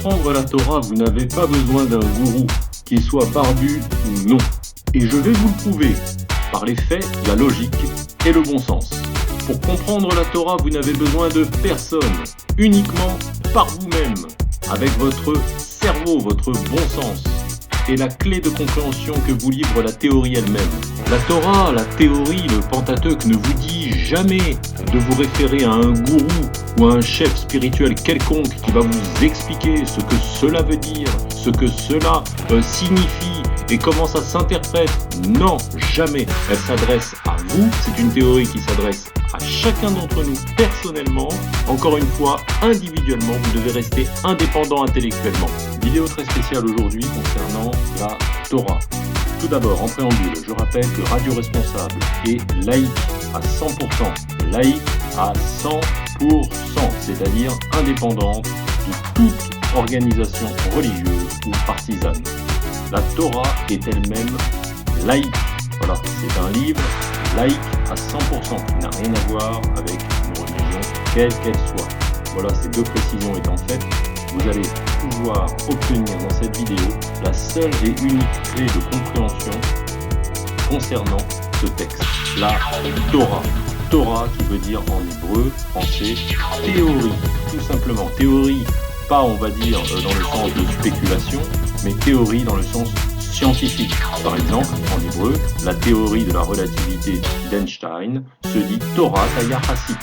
comprendre la Torah, vous n'avez pas besoin d'un gourou, qu'il soit barbu ou non. Et je vais vous le prouver, par les faits, la logique et le bon sens. Pour comprendre la Torah, vous n'avez besoin de personne, uniquement par vous-même, avec votre cerveau, votre bon sens, et la clé de compréhension que vous livre la théorie elle-même. La Torah, la théorie, le Pentateuque ne vous dit jamais de vous référer à un gourou ou à un chef spirituel quelconque qui va vous expliquer ce que cela veut dire, ce que cela signifie et comment ça s'interprète. Non, jamais. Elle s'adresse à vous, c'est une théorie qui s'adresse à chacun d'entre nous personnellement. Encore une fois, individuellement, vous devez rester indépendant intellectuellement. Vidéo très spéciale aujourd'hui concernant la Torah. Tout d'abord, en préambule, je rappelle que Radio Responsable est laïque à 100%, laïque à 100%, c'est-à-dire indépendante de toute organisation religieuse ou partisane. La Torah est elle-même laïque. Voilà, c'est un livre laïque à 100%, qui n'a rien à voir avec une religion quelle qu'elle soit. Voilà, ces deux précisions étant faites, vous allez pouvoir obtenir dans cette vidéo la seule et unique clé de compréhension concernant ce texte, la Torah. Torah qui veut dire en hébreu, français, théorie, tout simplement. Théorie, pas on va dire dans le sens de spéculation, mais théorie dans le sens scientifique. Par exemple, en hébreu, la théorie de la relativité d'Einstein se dit Torah Yahassi.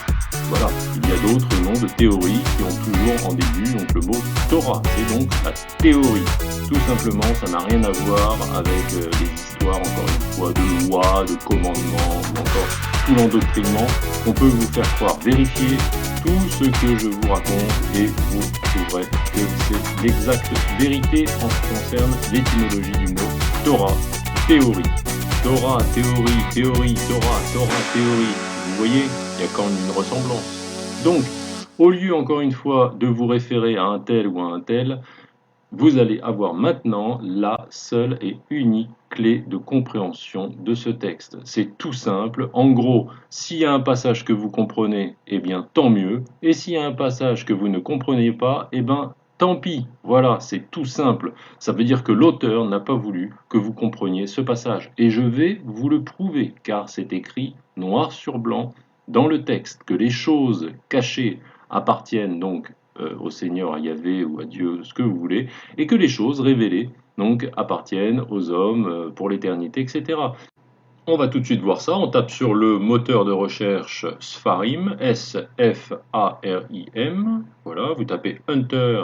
Voilà, il y a d'autres noms de théories qui ont toujours en début donc le mot Torah, c'est donc la théorie. Tout simplement, ça n'a rien à voir avec les histoires, encore une fois, de lois, de commandements, ou encore tout l'endoctrinement. On peut vous faire croire, vérifier tout ce que je vous raconte et vous trouverez que c'est l'exacte vérité en ce qui concerne l'étymologie du mot Torah, théorie. Torah, théorie, théorie, Torah, Torah, théorie. Vous voyez, il y a quand même une ressemblance. Donc, au lieu, encore une fois, de vous référer à un tel ou à un tel, vous allez avoir maintenant la seule et unique clé de compréhension de ce texte. C'est tout simple. En gros, s'il y a un passage que vous comprenez, eh bien, tant mieux. Et s'il y a un passage que vous ne comprenez pas, eh bien, tant pis. Voilà, c'est tout simple. Ça veut dire que l'auteur n'a pas voulu que vous compreniez ce passage. Et je vais vous le prouver, car c'est écrit noir sur blanc dans le texte que les choses cachées appartiennent donc au Seigneur, à Yahvé ou à Dieu, ce que vous voulez, et que les choses révélées donc appartiennent aux hommes pour l'éternité, etc. On va tout de suite voir ça. On tape sur le moteur de recherche Sfarim, S-F-A-R-I-M. Voilà, vous tapez Hunter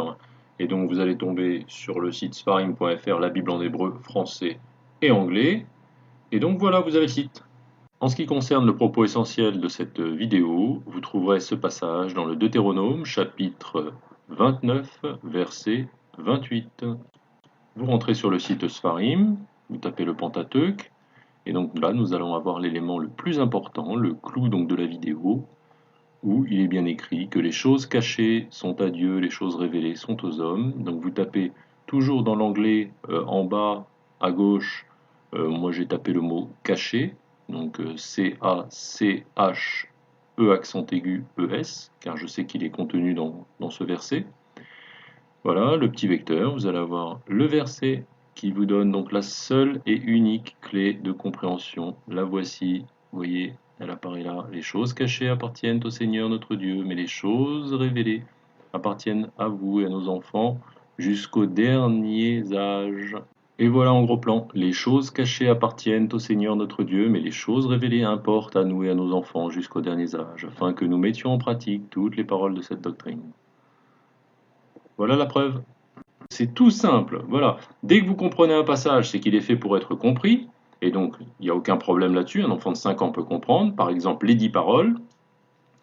et donc vous allez tomber sur le site sfarim.fr, la Bible en hébreu, français et anglais. Et donc voilà, vous avez le site. En ce qui concerne le propos essentiel de cette vidéo, vous trouverez ce passage dans le Deutéronome, chapitre 29, verset 28. Vous rentrez sur le site Sfarim, vous tapez le Pentateuque, et donc là nous allons avoir l'élément le plus important, le clou donc de la vidéo, où il est bien écrit que les choses cachées sont à Dieu, les choses révélées sont aux hommes. Donc vous tapez toujours dans l'onglet en bas à gauche, moi j'ai tapé le mot caché, donc C-A-C-H-E accent aigu E-S, car je sais qu'il est contenu dans ce verset. Voilà, le petit vecteur, vous allez avoir le verset qui vous donne donc la seule et unique clé de compréhension. La voici, vous voyez, elle apparaît là. Les choses cachées appartiennent au Seigneur notre Dieu, mais les choses révélées appartiennent à vous et à nos enfants jusqu'aux derniers âges. Et voilà en gros plan, les choses cachées appartiennent au Seigneur notre Dieu, mais les choses révélées importent à nous et à nos enfants jusqu'aux derniers âges, afin que nous mettions en pratique toutes les paroles de cette doctrine. Voilà la preuve. C'est tout simple, voilà. Dès que vous comprenez un passage, c'est qu'il est fait pour être compris, et donc il n'y a aucun problème là-dessus, un enfant de 5 ans peut comprendre, par exemple les 10 paroles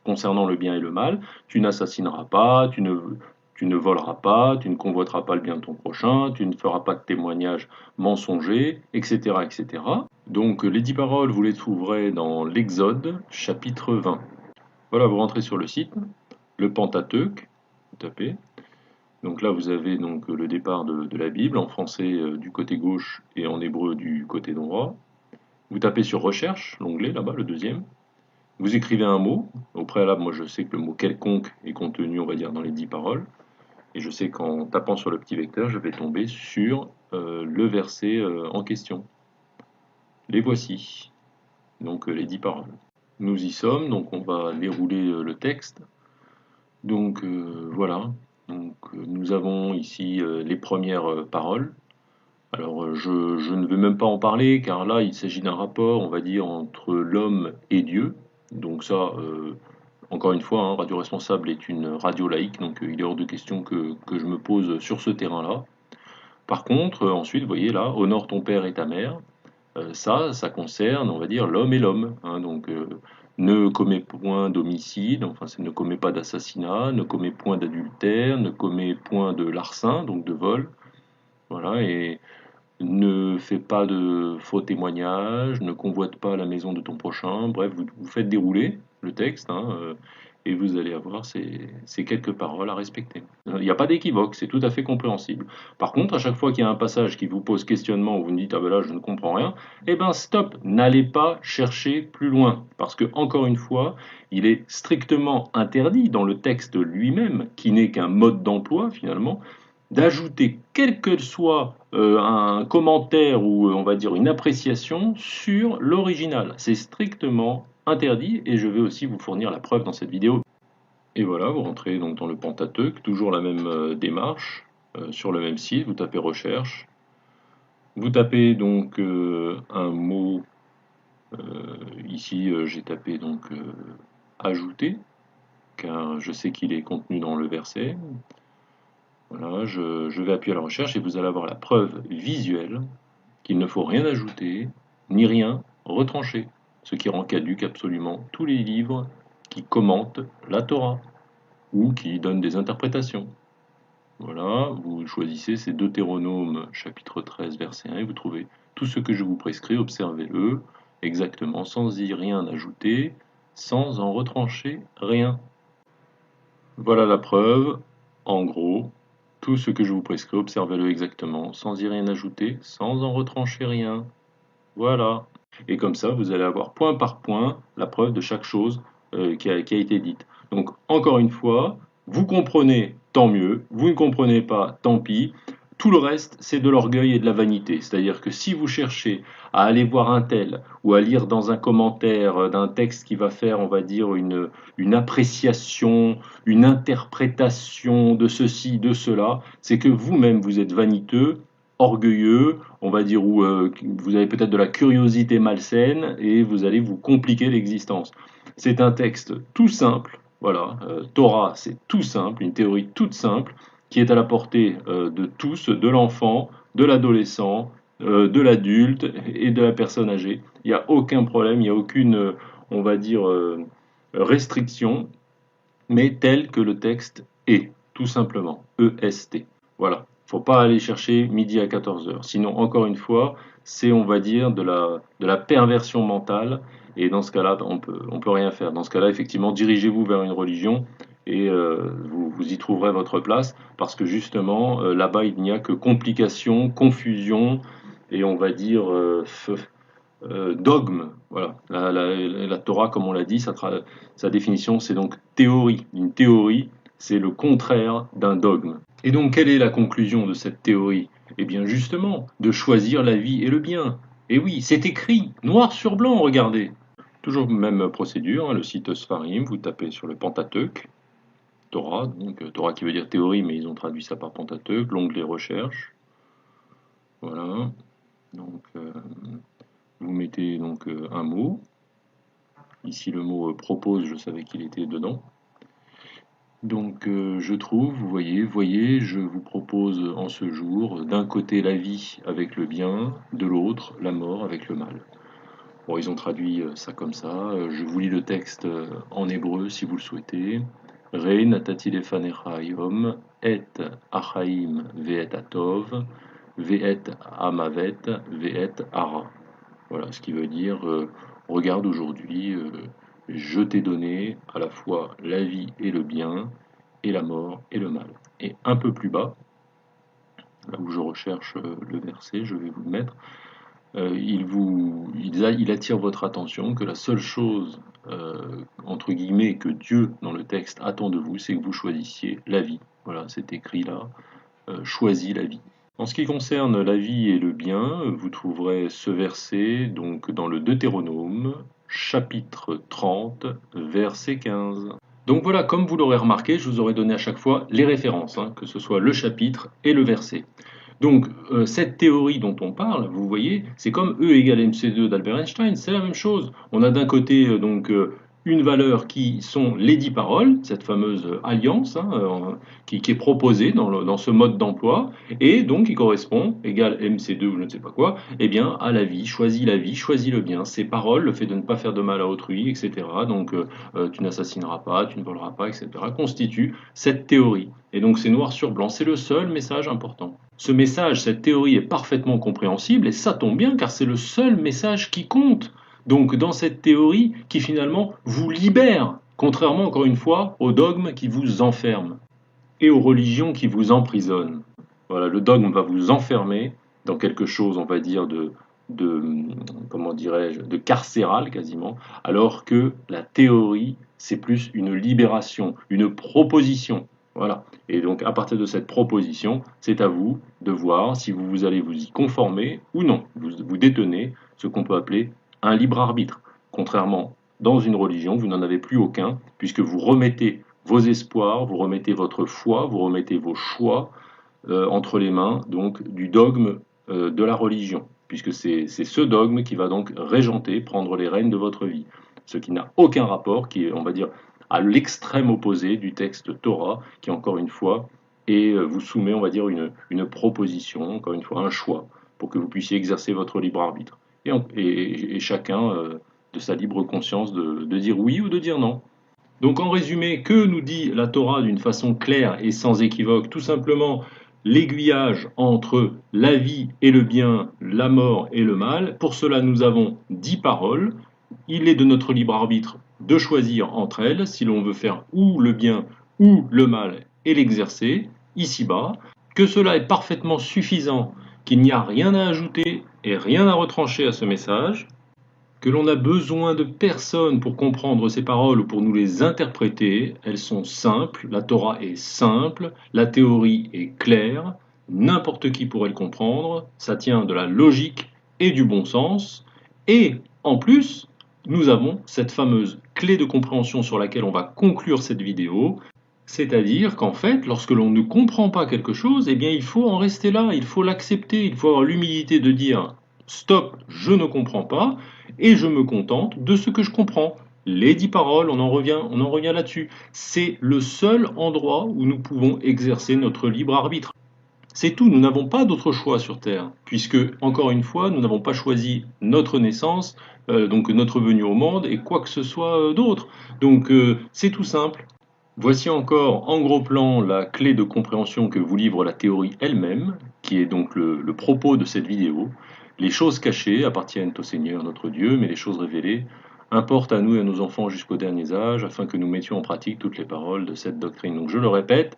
concernant le bien et le mal, tu n'assassineras pas, tu ne voleras pas, tu ne convoiteras pas le bien de ton prochain, tu ne feras pas de témoignages mensongers, etc., etc. Donc les 10 paroles, vous les trouverez dans l'Exode, chapitre 20. Voilà, vous rentrez sur le site, le Pentateuque, vous tapez. Donc là, vous avez donc le départ de la Bible, en français du côté gauche et en hébreu du côté droit. Vous tapez sur Recherche, l'onglet là-bas, le deuxième. Vous écrivez un mot. Au préalable, moi je sais que le mot quelconque est contenu, on va dire, dans les 10 paroles. Et je sais qu'en tapant sur le petit vecteur, je vais tomber sur le verset en question. Les voici, donc les 10 paroles. Nous y sommes, donc on va dérouler le texte. Donc voilà, donc, nous avons ici les premières paroles. Alors je ne vais même pas en parler car là il s'agit d'un rapport, on va dire, entre l'homme et Dieu. Donc ça, encore une fois, hein, Radio Responsable est une radio laïque, donc il est hors de question que je me pose sur ce terrain-là. Par contre, ensuite, vous voyez là, honore ton père et ta mère, ça concerne, on va dire, l'homme et l'homme, hein, donc ne commets point d'homicide, enfin ne commets pas d'assassinat, ne commets point d'adultère, ne commets point de larcin, donc de vol, voilà, et ne fais pas de faux témoignages, ne convoite pas la maison de ton prochain. Bref, vous faites dérouler le texte, hein, et vous allez avoir ces quelques paroles à respecter. Il n'y a pas d'équivoque, c'est tout à fait compréhensible. Par contre, à chaque fois qu'il y a un passage qui vous pose questionnement, où vous me dites « Ah ben là, je ne comprends rien », eh ben stop, n'allez pas chercher plus loin. Parce que, encore une fois, il est strictement interdit dans le texte lui-même, qui n'est qu'un mode d'emploi finalement, d'ajouter quel que soit un commentaire ou on va dire une appréciation sur l'original. C'est strictement interdit et je vais aussi vous fournir la preuve dans cette vidéo. Et voilà, vous rentrez donc dans le Pentateuque, toujours la même démarche, sur le même site, vous tapez recherche, vous tapez donc un mot, ici j'ai tapé donc ajouter, car je sais qu'il est contenu dans le verset. Voilà, je vais appuyer à la recherche et vous allez avoir la preuve visuelle qu'il ne faut rien ajouter, ni rien retrancher, ce qui rend caduque absolument tous les livres qui commentent la Torah ou qui donnent des interprétations. Voilà, vous choisissez, c'est Deutéronome chapitre 13 verset 1 et vous trouvez tout ce que je vous prescris, observez-le exactement, sans y rien ajouter, sans en retrancher rien. Voilà la preuve, en gros. Tout ce que je vous prescris, observez-le exactement, sans y rien ajouter, sans en retrancher rien. Voilà. Et comme ça, vous allez avoir point par point la preuve de chaque chose qui a été dite. Donc, encore une fois, vous comprenez, tant mieux. Vous ne comprenez pas, tant pis. Tout le reste, c'est de l'orgueil et de la vanité. C'est-à-dire que si vous cherchez à aller voir un tel ou à lire dans un commentaire d'un texte qui va faire, on va dire, une appréciation, une interprétation de ceci, de cela, c'est que vous-même, vous êtes vaniteux, orgueilleux, on va dire, ou vous avez peut-être de la curiosité malsaine et vous allez vous compliquer l'existence. C'est un texte tout simple, voilà, Torah, c'est tout simple, une théorie toute simple, qui est à la portée de tous, de l'enfant, de l'adolescent, de l'adulte et de la personne âgée. Il n'y a aucun problème, il n'y a aucune, on va dire, restriction, mais tel que le texte est, tout simplement, EST. Voilà, il ne faut pas aller chercher midi à 14h. Sinon, encore une fois, c'est, on va dire, de la perversion mentale, et dans ce cas-là, on peut rien faire. Dans ce cas-là, effectivement, dirigez-vous vers une religion, et vous y trouverez votre place, parce que justement, là-bas, il n'y a que complications, confusion, et on va dire dogme. Voilà. La Torah, comme on l'a dit, sa définition, c'est donc théorie. Une théorie, c'est le contraire d'un dogme. Et donc, quelle est la conclusion de cette théorie? Eh bien, justement, de choisir la vie et le bien. Et oui, c'est écrit, noir sur blanc, regardez. Toujours même procédure, hein, le site Sfarim, vous tapez sur le Pentateuque, Torah, donc Torah qui veut dire théorie, mais ils ont traduit ça par Pentateuque, l'onglet recherche. Voilà. Donc, vous mettez donc un mot. Ici, le mot propose, je savais qu'il était dedans. Donc, je trouve, vous voyez, je vous propose en ce jour, d'un côté la vie avec le bien, de l'autre la mort avec le mal. Bon, ils ont traduit ça comme ça. Je vous lis le texte en hébreu si vous le souhaitez. Re natati lefanecha hayom et achaim ve'et atov ve'et amavet ve'et ara. Voilà, ce qui veut dire regarde aujourd'hui, je t'ai donné à la fois la vie et le bien, et la mort et le mal. Et un peu plus bas, là où je recherche le verset, je vais vous le mettre. Il attire votre attention que la seule chose, entre guillemets, que Dieu, dans le texte, attend de vous, c'est que vous choisissiez la vie Voilà, c'est écrit là, choisis la vie. En ce qui concerne la vie et le bien, vous trouverez ce verset donc dans le Deutéronome, chapitre 30, verset 15. Donc voilà, comme vous l'aurez remarqué, je vous aurai donné à chaque fois les références, hein, que ce soit le chapitre et le verset. Donc cette théorie dont on parle, vous voyez, c'est comme E égale mc2 d'Albert Einstein, c'est la même chose. On a d'un côté une valeur qui sont les 10 paroles, cette fameuse alliance hein, qui est proposée dans ce mode d'emploi, et donc qui correspond, égale mc2 ou je ne sais pas quoi, eh bien à la vie, choisis le bien. Ces paroles, le fait de ne pas faire de mal à autrui, etc., donc tu n'assassineras pas, tu ne voleras pas, etc., constituent cette théorie. Et donc c'est noir sur blanc, c'est le seul message important. Ce message, cette théorie est parfaitement compréhensible, et ça tombe bien car c'est le seul message qui compte. Donc dans cette théorie qui finalement vous libère, contrairement encore une fois aux dogmes qui vous enferment et aux religions qui vous emprisonnent. Voilà, le dogme va vous enfermer dans quelque chose, on va dire, comment dirais-je, de carcéral quasiment, alors que la théorie, c'est plus une libération, une proposition. Voilà. Et donc, à partir de cette proposition, c'est à vous de voir si vous allez vous y conformer ou non. Vous détenez ce qu'on peut appeler un libre arbitre. Contrairement, dans une religion, vous n'en avez plus aucun, puisque vous remettez vos espoirs, vous remettez votre foi, vous remettez vos choix entre les mains donc du dogme de la religion, puisque c'est ce dogme qui va donc régenter, prendre les rênes de votre vie. Ce qui n'a aucun rapport, qui est, on va dire, à l'extrême opposé du texte Torah, qui encore une fois vous soumet, on va dire, une proposition, encore une fois, un choix, pour que vous puissiez exercer votre libre arbitre. Et chacun de sa libre conscience de dire oui ou de dire non. Donc en résumé, que nous dit la Torah d'une façon claire et sans équivoque? Tout simplement l'aiguillage entre la vie et le bien, la mort et le mal. Pour cela, nous avons 10 paroles. Il est de notre libre arbitre de choisir entre elles si l'on veut faire ou le bien ou le mal et l'exercer ici-bas. Que cela est parfaitement suffisant, qu'il n'y a rien à ajouter et rien à retrancher à ce message, que l'on a besoin de personne pour comprendre ces paroles ou pour nous les interpréter. Elles sont simples, la Torah est simple, la théorie est claire, n'importe qui pourrait le comprendre, ça tient de la logique et du bon sens, et en plus, nous avons cette fameuse clé de compréhension sur laquelle on va conclure cette vidéo, c'est-à-dire qu'en fait, lorsque l'on ne comprend pas quelque chose, eh bien il faut en rester là, il faut l'accepter, il faut avoir l'humilité de dire « stop, je ne comprends pas » et je me contente de ce que je comprends. Les 10 paroles, on en revient là-dessus. C'est le seul endroit où nous pouvons exercer notre libre arbitre. C'est tout, nous n'avons pas d'autre choix sur Terre, puisque, encore une fois, nous n'avons pas choisi notre naissance, donc notre venue au monde, et quoi que ce soit d'autre. Donc c'est tout simple. Voici encore en gros plan la clé de compréhension que vous livre la théorie elle-même, qui est donc le propos de cette vidéo. Les choses cachées appartiennent au Seigneur notre Dieu, mais les choses révélées importent à nous et à nos enfants jusqu'au dernier âge, afin que nous mettions en pratique toutes les paroles de cette doctrine. Donc je le répète,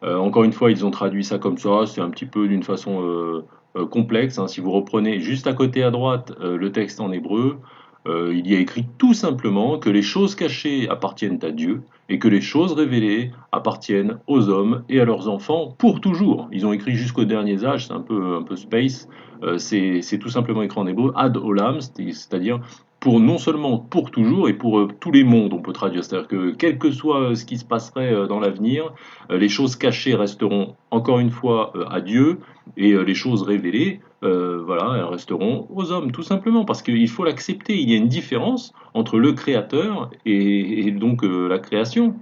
encore une fois, ils ont traduit ça comme ça, c'est un petit peu d'une façon complexe. Hein. Si vous reprenez juste à côté à droite le texte en hébreu, il y a écrit tout simplement que les choses cachées appartiennent à Dieu et que les choses révélées appartiennent aux hommes et à leurs enfants pour toujours. Ils ont écrit jusqu'au dernier âge, c'est un peu space, c'est tout simplement écrit en hébreu, ad olam, c'est-à-dire pour non seulement pour toujours et pour tous les mondes, on peut traduire. C'est-à-dire que quel que soit ce qui se passerait dans l'avenir, les choses cachées resteront encore une fois à Dieu et les choses révélées, voilà, elles resteront aux hommes, tout simplement, parce qu'il faut l'accepter. Il y a une différence entre le Créateur et donc la création.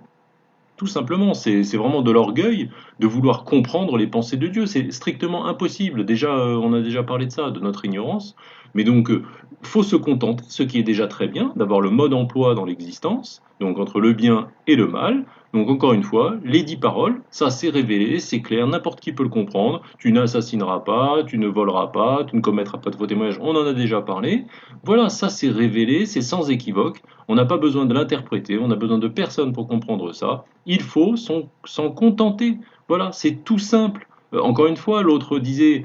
Tout simplement, c'est vraiment de l'orgueil de vouloir comprendre les pensées de Dieu. C'est strictement impossible. Déjà, on a déjà parlé de ça, de notre ignorance. Mais donc, faut se contenter, ce qui est déjà très bien, d'avoir le mode emploi dans l'existence, donc entre le bien et le mal. Donc encore une fois, les 10 paroles, ça c'est révélé, c'est clair, n'importe qui peut le comprendre. Tu n'assassineras pas, tu ne voleras pas, tu ne commettras pas de faux témoignages, on en a déjà parlé. Voilà, ça c'est révélé, c'est sans équivoque. On n'a pas besoin de l'interpréter, on n'a besoin de personne pour comprendre ça. Il faut s'en contenter. Voilà, c'est tout simple. Encore une fois, l'autre disait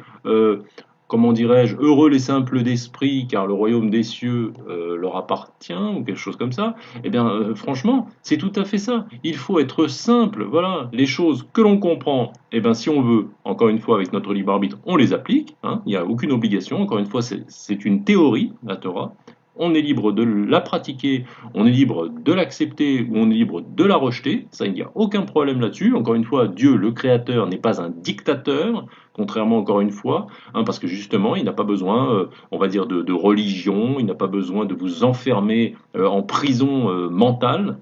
comment dirais-je, heureux les simples d'esprit, car le royaume des cieux leur appartient, ou quelque chose comme ça, eh bien, franchement, c'est tout à fait ça. Il faut être simple, voilà. Les choses que l'on comprend, eh bien, si on veut, encore une fois, avec notre libre arbitre, on les applique, hein, il n'y a aucune obligation, encore une fois, c'est une théorie, la Torah. On est libre de la pratiquer, on est libre de l'accepter ou on est libre de la rejeter. Ça, il n'y a aucun problème là-dessus. Encore une fois, Dieu, le Créateur, n'est pas un dictateur, contrairement encore une fois, hein, parce que justement, il n'a pas besoin, on va dire, de religion, il n'a pas besoin de vous enfermer en prison mentale.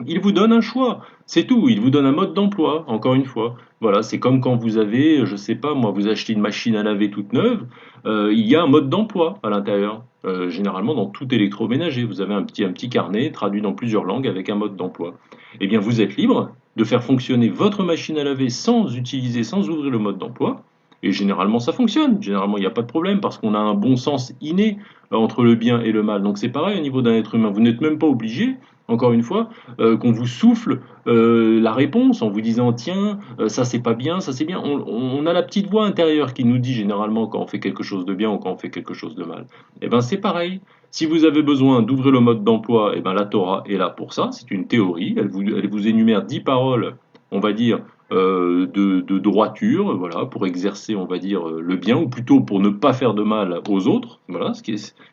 Il vous donne un choix, c'est tout. Il vous donne un mode d'emploi, encore une fois. Voilà, c'est comme quand vous avez, je sais pas moi, vous achetez une machine à laver toute neuve, il y a un mode d'emploi à l'intérieur. Généralement, dans tout électroménager, vous avez un petit carnet traduit dans plusieurs langues avec un mode d'emploi. Eh bien, vous êtes libre de faire fonctionner votre machine à laver sans utiliser, sans ouvrir le mode d'emploi. Et généralement, ça fonctionne. Généralement, il n'y a pas de problème parce qu'on a un bon sens inné entre le bien et le mal. Donc c'est pareil au niveau d'un être humain. Vous n'êtes même pas obligé, encore une fois, qu'on vous souffle la réponse en vous disant tiens, ça c'est pas bien, ça c'est bien. On a la petite voix intérieure qui nous dit généralement quand on fait quelque chose de bien ou quand on fait quelque chose de mal. Et ben c'est pareil. Si vous avez besoin d'ouvrir le mode d'emploi, et ben la Torah est là pour ça. C'est une théorie. Elle vous énumère 10 paroles, on va dire, de droiture, voilà, pour exercer, on va dire, le bien, ou plutôt pour ne pas faire de mal aux autres. Voilà,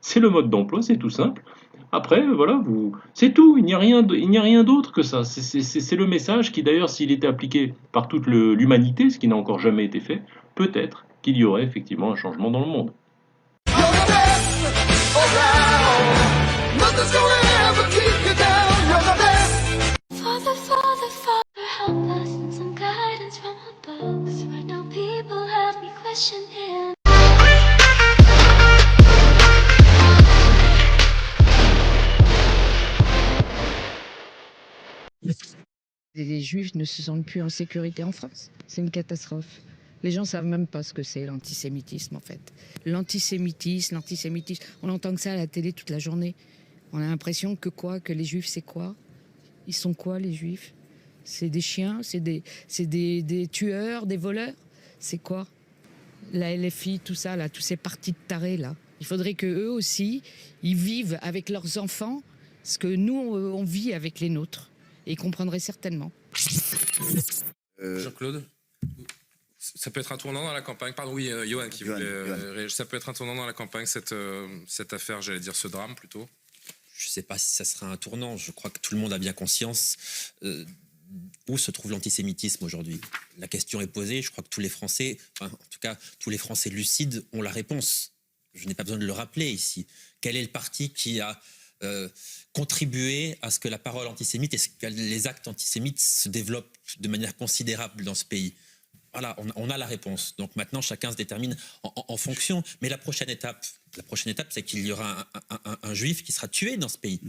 c'est le mode d'emploi, c'est tout simple. Après, voilà, c'est tout. Il n'y a rien d'autre que ça. C'est le message qui, d'ailleurs, s'il était appliqué par toute l'humanité, ce qui n'a encore jamais été fait, peut-être qu'il y aurait effectivement un changement dans le monde. Les Juifs ne se sentent plus en sécurité en France. C'est une catastrophe. Les gens ne savent même pas ce que c'est l'antisémitisme en fait. L'antisémitisme, on entend que ça à la télé toute la journée. On a l'impression que quoi, que les Juifs c'est quoi? Ils sont quoi les Juifs? C'est des chiens, c'est des tueurs, des voleurs? C'est quoi? La LFI, tout ça là, tous ces partis de tarés là. Il faudrait que eux aussi, ils vivent avec leurs enfants ce que nous on vit avec les nôtres. Et ils comprendraient certainement. Jean-Claude, ça peut être un tournant dans la campagne. Pardon, oui, Johan qui voulait. Ça peut être un tournant dans la campagne, cette affaire, j'allais dire ce drame plutôt. Je ne sais pas si ça sera un tournant. Je crois que tout le monde a bien conscience où se trouve l'antisémitisme aujourd'hui. La question est posée. Je crois que tous les Français, enfin, en tout cas, tous les Français lucides ont la réponse. Je n'ai pas besoin de le rappeler ici. Quel est le parti qui a contribuer à ce que la parole antisémite et que les actes antisémites se développent de manière considérable dans ce pays? Voilà, on a la réponse. Donc maintenant, chacun se détermine en fonction. Mais la prochaine étape, c'est qu'il y aura un juif qui sera tué dans ce pays.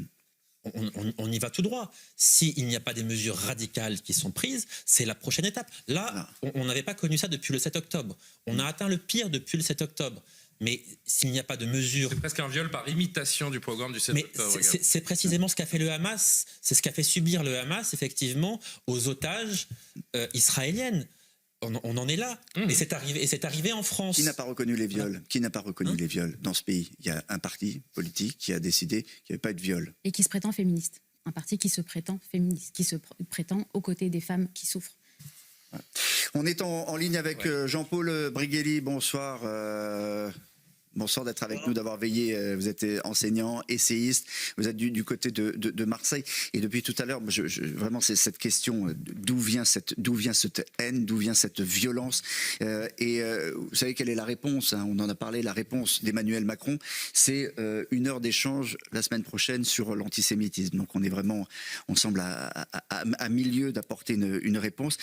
On y va tout droit. S'il n'y a pas des mesures radicales qui sont prises, c'est la prochaine étape. Là, on n'avait pas connu ça depuis le 7 octobre. On a atteint le pire depuis le 7 octobre. Mais s'il n'y a pas de mesures... C'est presque un viol par imitation du programme du 7 octobre. C'est précisément ce qu'a fait le Hamas. C'est ce qu'a fait subir le Hamas, effectivement, aux otages israéliennes. On en est là. Et c'est arrivé en France. Qui n'a pas reconnu les viols? Qui n'a pas reconnu les viols dans ce pays? Il y a un parti politique qui a décidé qu'il n'y avait pas eu de viol. Et qui se prétend féministe. Un parti qui se prétend féministe, qui se prétend aux côtés des femmes qui souffrent. On est en ligne avec Jean-Paul Briguelli. Bonsoir. Bonsoir d'être avec nous, d'avoir veillé. Vous êtes enseignant, essayiste, vous êtes du côté de Marseille. Et depuis tout à l'heure, vraiment, c'est cette question, d'où vient cette haine, d'où vient cette violence. Vous savez quelle est la réponse, hein, on en a parlé, la réponse d'Emmanuel Macron, c'est une heure d'échange la semaine prochaine sur l'antisémitisme. Donc on est vraiment, on semble à milieu d'apporter une réponse.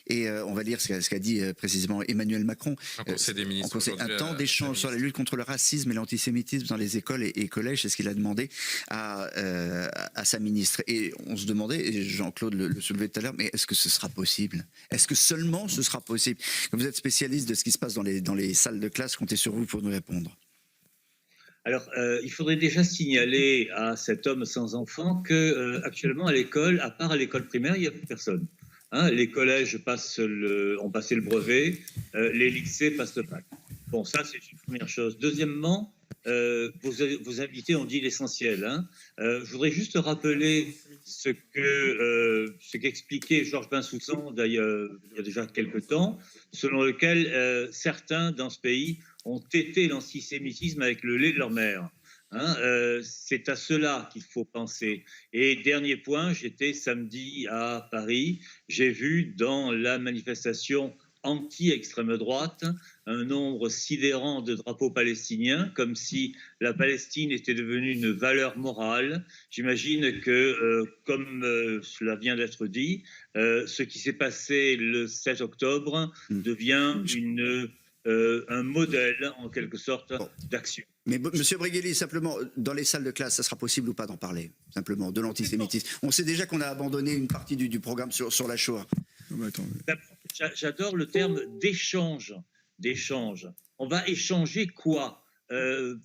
Et on va lire ce qu'a dit précisément Emmanuel Macron. Un conseil des ministres. Un temps d'échange sur la lutte contre le racisme et l'antisémitisme dans les écoles et collèges, c'est ce qu'il a demandé à sa ministre. Et on se demandait, et Jean-Claude le soulevait tout à l'heure, mais est-ce que ce sera possible? Est-ce que seulement ce sera possible? Comme vous êtes spécialiste de ce qui se passe dans les salles de classe, comptez sur vous pour nous répondre. Alors, il faudrait déjà signaler à cet homme sans enfant que actuellement à l'école, à part à l'école primaire, il n'y a plus personne. Hein, les collèges ont passé le brevet, les lycées passent le bac. Bon, ça c'est une première chose. Deuxièmement, vos invités ont dit l'essentiel. Hein. Je voudrais juste rappeler ce qu'expliquait Georges Bensoussan, d'ailleurs, il y a déjà quelque temps, selon lequel certains dans ce pays ont tété l'antisémitisme avec le lait de leur mère. Hein, c'est à cela qu'il faut penser. Et dernier point, j'étais samedi à Paris, j'ai vu dans la manifestation anti-extrême droite un nombre sidérant de drapeaux palestiniens, comme si la Palestine était devenue une valeur morale. J'imagine que, comme cela vient d'être dit, ce qui s'est passé le 7 octobre devient un modèle, en quelque sorte, d'action. Mais Monsieur Brigelli, simplement, dans les salles de classe, ça sera possible ou pas d'en parler, simplement, de l'antisémitisme? On sait déjà qu'on a abandonné une partie du programme sur la Shoah. J'adore le terme d'échange. On va échanger quoi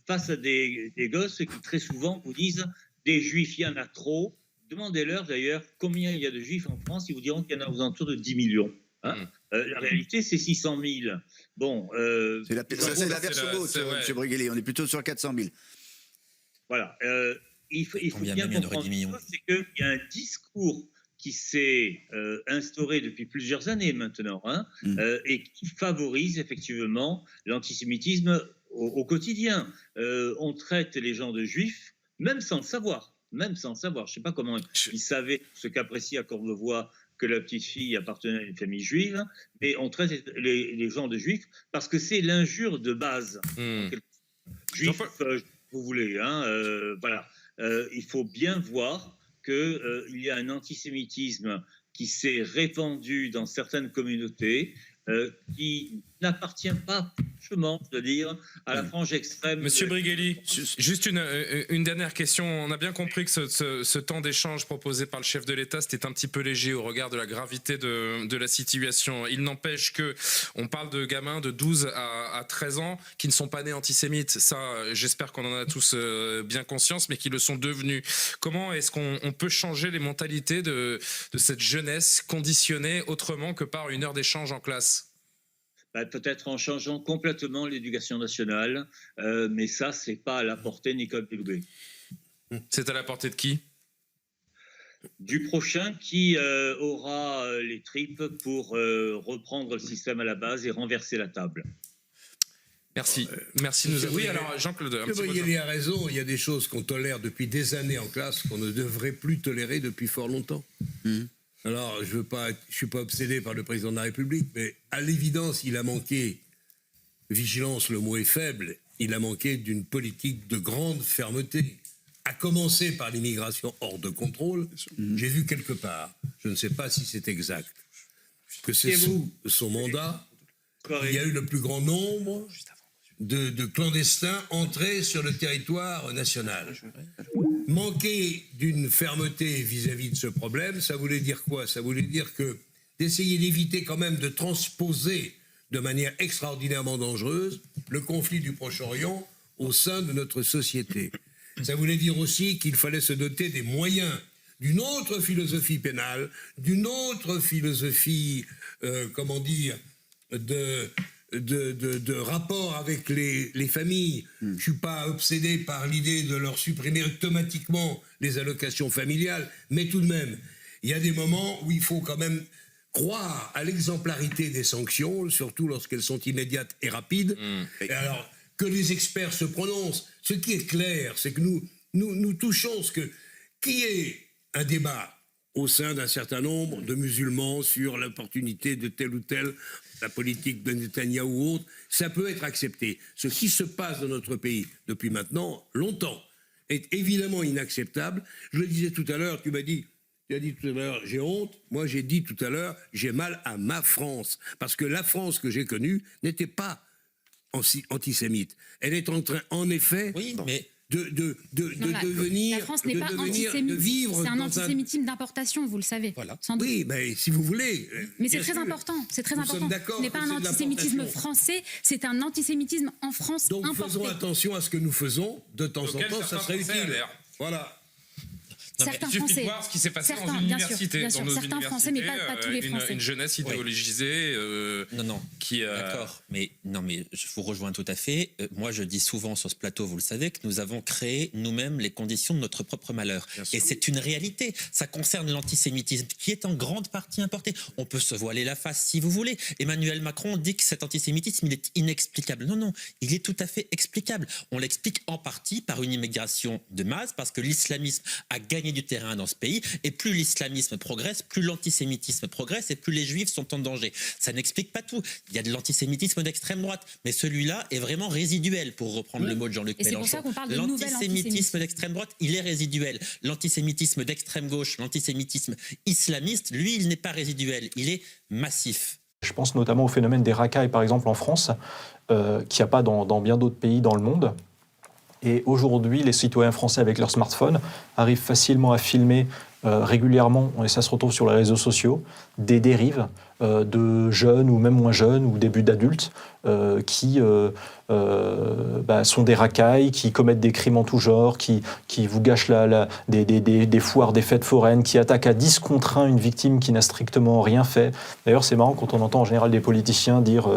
face à des gosses qui très souvent vous disent des juifs, il y en a trop. Demandez-leur d'ailleurs combien il y a de juifs en France, ils vous diront qu'il y en a aux alentours de 10 millions. Hein. La réalité, c'est 600 000. Bon, c'est la version haute, M. Brigelli. On est plutôt sur 400 000. Voilà. Il faut bien comprendre, c'est qu'il y a un discours qui s'est instauré depuis plusieurs années maintenant, hein, et qui favorise effectivement l'antisémitisme au quotidien. On traite les gens de juifs, même sans le savoir. Je ne sais pas comment ils savaient ce qu'apprécie à Courbevoie que la petite fille appartenait à une famille juive, mais on traite les gens de juifs parce que c'est l'injure de base. Juif, vous voulez, hein, voilà. Il faut bien voir qu'il y a un antisémitisme qui s'est répandu dans certaines communautés, qui n'appartient pas, franchement, je veux dire, à la frange extrême. Monsieur Brigelli, juste une dernière question. On a bien compris que ce temps d'échange proposé par le chef de l'État, c'était un petit peu léger au regard de la gravité de la situation. Il n'empêche qu'on parle de gamins de 12 à 13 ans qui ne sont pas nés antisémites. Ça, j'espère qu'on en a tous bien conscience, mais qui le sont devenus. Comment est-ce qu'on peut changer les mentalités de cette jeunesse conditionnée autrement que par une heure d'échange en classe? Peut-être en changeant complètement l'éducation nationale, mais ça, c'est pas à la portée de Nicole Belloubet. C'est à la portée de qui? Du prochain qui aura les tripes pour reprendre le système à la base et renverser la table. Merci. Merci de nous avoir... Oui, alors Jean-Claude. Il a raison, il y a des choses qu'on tolère depuis des années en classe qu'on ne devrait plus tolérer depuis fort longtemps. Alors, je ne suis pas obsédé par le président de la République, mais à l'évidence, il a manqué, vigilance, le mot est faible, il a manqué d'une politique de grande fermeté, à commencer par l'immigration hors de contrôle. J'ai vu quelque part, je ne sais pas si c'est exact, que c'est sous son mandat qu'il y a eu le plus grand nombre de clandestins entrés sur le territoire national. Manquer d'une fermeté vis-à-vis de ce problème, ça voulait dire quoi? Ça voulait dire que d'essayer d'éviter quand même de transposer de manière extraordinairement dangereuse le conflit du Proche-Orient au sein de notre société. Ça voulait dire aussi qu'il fallait se doter des moyens d'une autre philosophie pénale, d'une autre philosophie, de rapport avec les familles. Je ne suis pas obsédé par l'idée de leur supprimer automatiquement les allocations familiales, mais tout de même, il y a des moments où il faut quand même croire à l'exemplarité des sanctions, surtout lorsqu'elles sont immédiates et rapides. Et alors, que les experts se prononcent. Ce qui est clair, c'est que nous touchons qui est un débat au sein d'un certain nombre de musulmans sur l'opportunité de telle ou telle, la politique de Netanyahou ou autre, ça peut être accepté. Ce qui se passe dans notre pays depuis maintenant longtemps est évidemment inacceptable. Je le disais tout à l'heure, tu as dit tout à l'heure, j'ai honte. Moi, j'ai dit tout à l'heure, j'ai mal à ma France. Parce que la France que j'ai connue n'était pas antisémite. Elle est en train, en effet... Oui, mais... La France n'est pas antisémite, c'est un antisémitisme d'importation, vous le savez. Voilà. Oui, mais si vous voulez... Mais c'est très important, Ce n'est pas un antisémitisme français, c'est un antisémitisme en France importé. Donc faisons attention à ce que nous faisons, de temps en temps, ça serait utile. Voilà. certains il suffit Français, de voir ce qui s'est passé certains, dans une université. bien sûr, dans nos certains Français, mais pas tous les Français. Une jeunesse idéologisée. Non, qui. D'accord, mais je vous rejoins tout à fait. Moi, je dis souvent sur ce plateau, vous le savez, que nous avons créé nous-mêmes les conditions de notre propre malheur. Et c'est une réalité. Ça concerne l'antisémitisme, qui est en grande partie importé. On peut se voiler la face si vous voulez. Emmanuel Macron dit que cet antisémitisme, il est inexplicable. Non, il est tout à fait explicable. On l'explique en partie par une immigration de masse, parce que l'islamisme a gagné du terrain dans ce pays, et plus l'islamisme progresse, plus l'antisémitisme progresse, et plus les juifs sont en danger. Ça n'explique pas tout. Il y a de l'antisémitisme d'extrême droite, mais celui-là est vraiment résiduel, pour reprendre le mot de Jean-Luc Mélenchon. C'est pour ça qu'on parle de l'antisémitisme d'extrême droite, il est résiduel. L'antisémitisme d'extrême gauche, l'antisémitisme islamiste, lui, il n'est pas résiduel, il est massif. Je pense notamment au phénomène des racailles, par exemple, en France, qu'il n'y a pas dans bien d'autres pays dans le monde. Et aujourd'hui, les citoyens français, avec leur smartphone, arrivent facilement à filmer régulièrement, et ça se retrouve sur les réseaux sociaux, des dérives de jeunes ou même moins jeunes ou début d'adultes qui sont des racailles, qui commettent des crimes en tout genre, qui vous gâchent des foires, des fêtes foraines, qui attaquent à 10 contre 1 une victime qui n'a strictement rien fait. D'ailleurs, c'est marrant quand on entend en général des politiciens dire...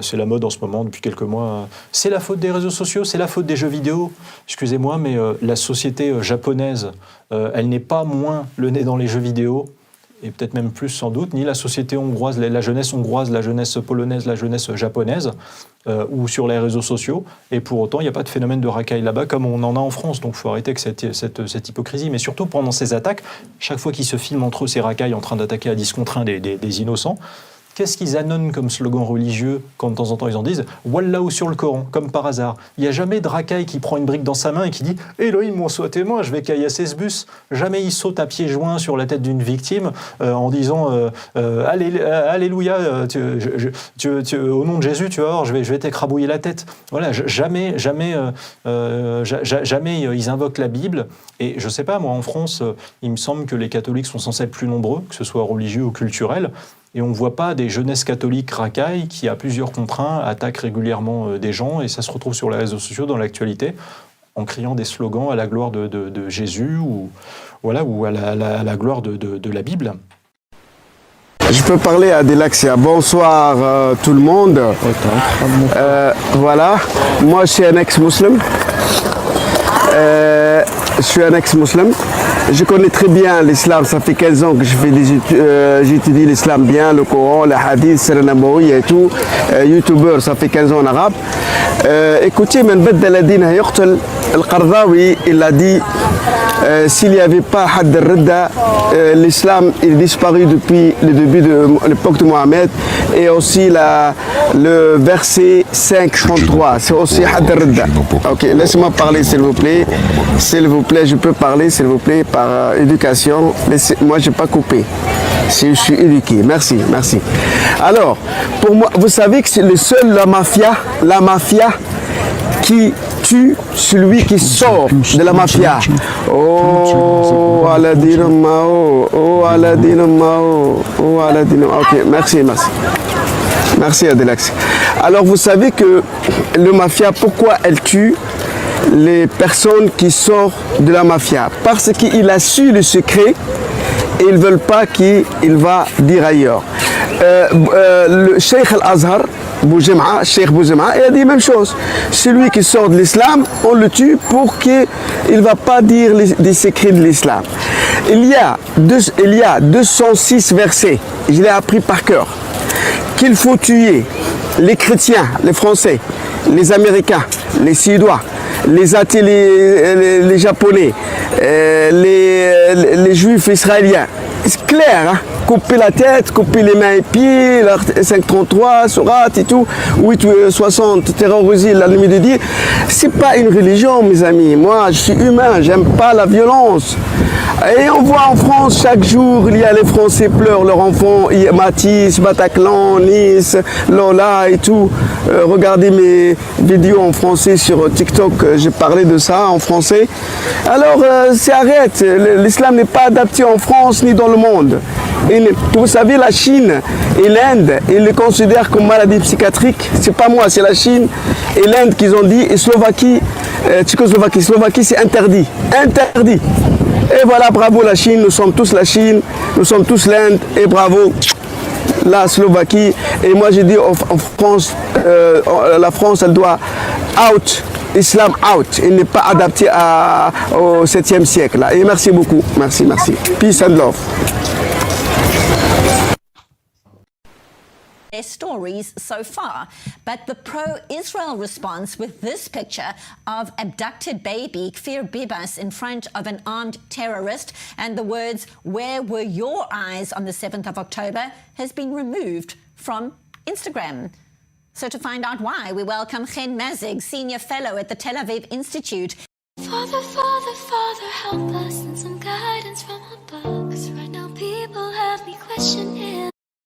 c'est la mode en ce moment, depuis quelques mois. C'est la faute des réseaux sociaux, c'est la faute des jeux vidéo. Excusez-moi, mais la société japonaise, elle n'est pas moins le nez dans les jeux vidéo, et peut-être même plus sans doute, ni la société hongroise, la jeunesse hongroise, la jeunesse polonaise, la jeunesse japonaise, ou sur les réseaux sociaux. Et pour autant, il n'y a pas de phénomène de racaille là-bas comme on en a en France. Donc il faut arrêter avec cette hypocrisie. Mais surtout, pendant ces attaques, chaque fois qu'ils se filment entre eux, ces racailles en train d'attaquer à 10 contre 1 des innocents, qu'est-ce qu'ils annonnent comme slogan religieux quand de temps en temps ils en disent « Wallah » ou sur le Coran, comme par hasard. Il n'y a jamais de racaille qui prend une brique dans sa main et qui dit « Elohim, mon soit témoin, je vais caillasser ce bus ». Jamais il saute à pieds joints sur la tête d'une victime en disant « Alléluia, au nom de Jésus, tu vas voir, je vais t'écrabouiller la tête ». Voilà, jamais ils invoquent la Bible. Et je ne sais pas, moi en France, il me semble que les catholiques sont censés être plus nombreux, que ce soit religieux ou culturel. Et on ne voit pas des jeunesses catholiques racailles qui, à plusieurs contre 1, attaquent régulièrement des gens, et ça se retrouve sur les réseaux sociaux dans l'actualité, en criant des slogans à la gloire de Jésus ou à la gloire de la Bible. Je peux parler à Delaxia. Bonsoir tout le monde. Voilà, moi je suis un ex-musulman. Je connais très bien l'islam, ça fait 15 ans que j'étudie l'islam bien, le Coran, le hadith, Sira Nabawi et tout. Youtubeur, ça fait 15 ans en arabe. Écoutez, من بدل دينه يقتل. Al-Qardawi, il a dit s'il n'y avait pas Hadd al-Ridda, l'islam est disparu depuis le début de l'époque de Mohamed, et aussi le verset 5:33, c'est aussi Hadd al-Ridda. Ok, laissez-moi parler s'il vous plaît. S'il vous plaît, je peux parler s'il vous plaît par éducation. Moi, je n'ai pas coupé. Je suis éduqué. Merci. Alors, pour moi, vous savez que c'est la mafia qui tue celui qui sort de la mafia. Oh, Aladdin Mao, oh, Aladdin Mao, oh, Aladdin. Ok, merci. Merci Adelax. Alors, vous savez que le mafia, pourquoi elle tue les personnes qui sortent de la mafia? Parce qu'il a su le secret et ils ne veulent pas qu'il va dire ailleurs. Le Cheikh Al-Azhar, Cheikh Boujema, il a dit la même chose. Celui qui sort de l'islam, on le tue pour qu'il ne va pas dire des secrets de l'islam. Il y a 206 versets, je l'ai appris par cœur, qu'il faut tuer les chrétiens, les Français, les Américains, les Suédois, les athées, les Japonais, les Juifs israéliens. C'est clair, hein? Couper la tête, couper les mains et pieds, 533, Surat et tout, 860, terroriser l'ennemi de Dieu. C'est pas une religion, mes amis. Moi, je suis humain, j'aime pas la violence. Et on voit en France, chaque jour, il y a les Français pleurent leurs enfants, Matisse, Bataclan, Nice, Lola et tout. Regardez mes vidéos en français sur TikTok, j'ai parlé de ça en français. Alors, arrête, l'islam n'est pas adapté en France ni dans le monde. Et, vous savez, la Chine et l'Inde, ils le considèrent comme maladie psychiatrique. C'est pas moi, c'est la Chine et l'Inde qu'ils ont dit. Et Slovaquie, Tchécoslovaquie, c'est interdit. Interdit. Et voilà, bravo la Chine, nous sommes tous la Chine, nous sommes tous l'Inde, et bravo la Slovaquie. Et moi, je dis en France, la France, elle doit out. Islam out. Il n'est pas adapté au 7e siècle. Là. Et merci beaucoup. Merci, merci. Peace and love. Their stories so far, but the pro-Israel response with this picture of abducted baby Kfir Bibas in front of an armed terrorist and the words, "Where were your eyes on the 7th of October?" has been removed from Instagram. So to find out why, we welcome Chen Mazig, Senior Fellow at the Tel Aviv Institute. Father, Father, Father, help us and some guidance from above. 'Cause right now people have me questioning